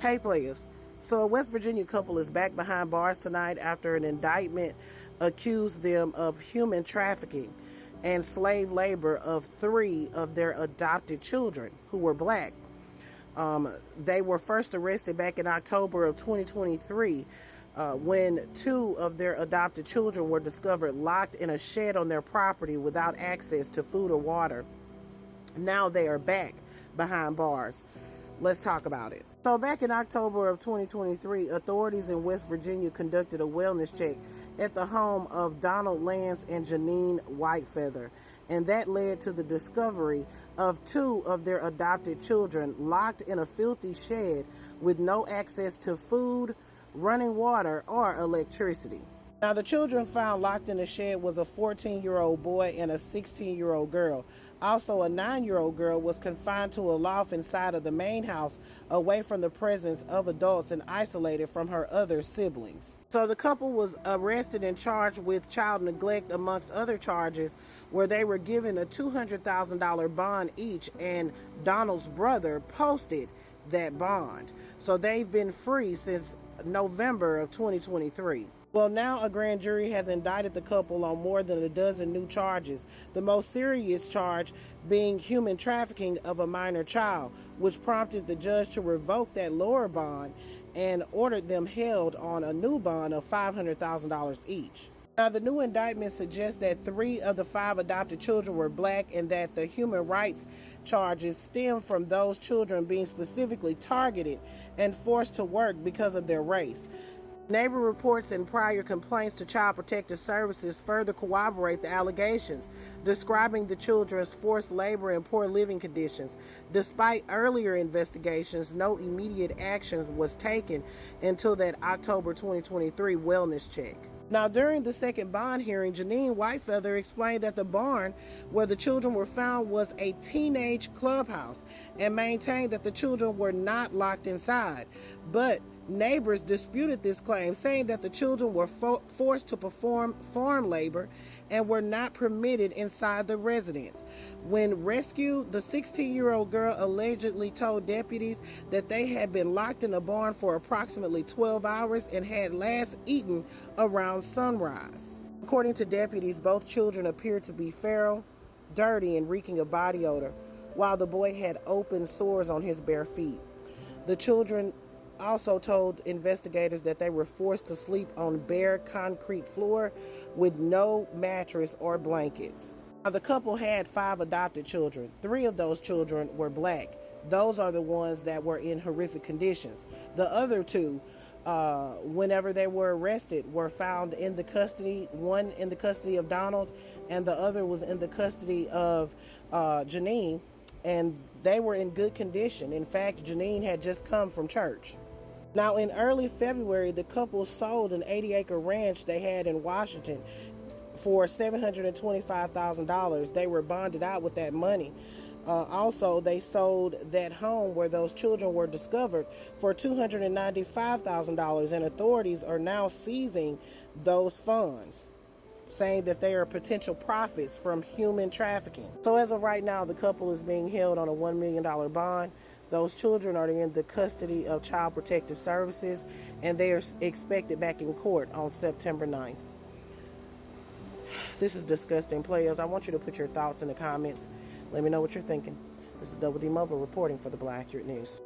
Hey players. So a West Virginia couple is back behind bars tonight after an indictment accused them of human trafficking and slave labor of 3 of their adopted children who were black. They were first arrested back in October of 2023 when 2 of their adopted children were discovered locked in a shed on their property without access to food or water. Now they are back behind bars. Let's talk about it. So back in October of 2023, authorities in West Virginia conducted a wellness check at the home of Donald Lance and Janine Whitefeather, and that led to the discovery of 2 of their adopted children locked in a filthy shed with no access to food, running water, or electricity. Now, the children found locked in the shed was a 14-year-old boy and a 16-year-old girl. Also, a 9-year-old girl was confined to a loft inside of the main house, away from the presence of adults and isolated from her other siblings. So the couple was arrested and charged with child neglect, amongst other charges, where they were given a $200,000 bond each, and Donald's brother posted that bond. So they've been free since November of 2023. Well, now a grand jury has indicted the couple on more than a dozen new charges, the most serious charge being human trafficking of a minor child, which prompted the judge to revoke that lower bond and ordered them held on a new bond of $500,000 each. Now, the new indictment suggests that 3 of the 5 adopted children were black and that the human rights charges stem from those children being specifically targeted and forced to work because of their race. Neighbor reports and prior complaints to Child Protective Services further corroborate the allegations, describing the children's forced labor and poor living conditions. Despite earlier investigations, no immediate action was taken until that October 2023 wellness check. Now, during the second bond hearing, Janine Whitefeather explained that the barn where the children were found was a teenage clubhouse and maintained that the children were not locked inside. But neighbors disputed this claim, saying that the children were forced to perform farm labor and were not permitted inside the residence. When rescued, the 16-year-old girl allegedly told deputies that they had been locked in a barn for approximately 12 hours and had last eaten around sunrise. According to deputies, both children appeared to be feral, dirty, and reeking of body odor, while the boy had open sores on his bare feet. The children also told investigators that they were forced to sleep on bare concrete floor with no mattress or blankets. Now, the couple had 5 adopted children. 3 of those children were black. Those are the ones that were in horrific conditions. The other 2, whenever they were arrested, were found in the custody, one in the custody of Donald and the other was in the custody of Janine, and they were in good condition. In fact, Janine had just come from church. Now, in early February, the couple sold an 80-acre ranch they had in Washington for $725,000. They were bonded out with that money. Also, they sold that home where those children were discovered for $295,000, and authorities are now seizing those funds, saying that they are potential profits from human trafficking. So as of right now, the couple is being held on a $1 million bond. Those children are in the custody of Child Protective Services, and they are expected back in court on September 9th. This is disgusting, players. I want you to put your thoughts in the comments. Let me know what you're thinking. This is Double D Mobile reporting for the Black Accurate News.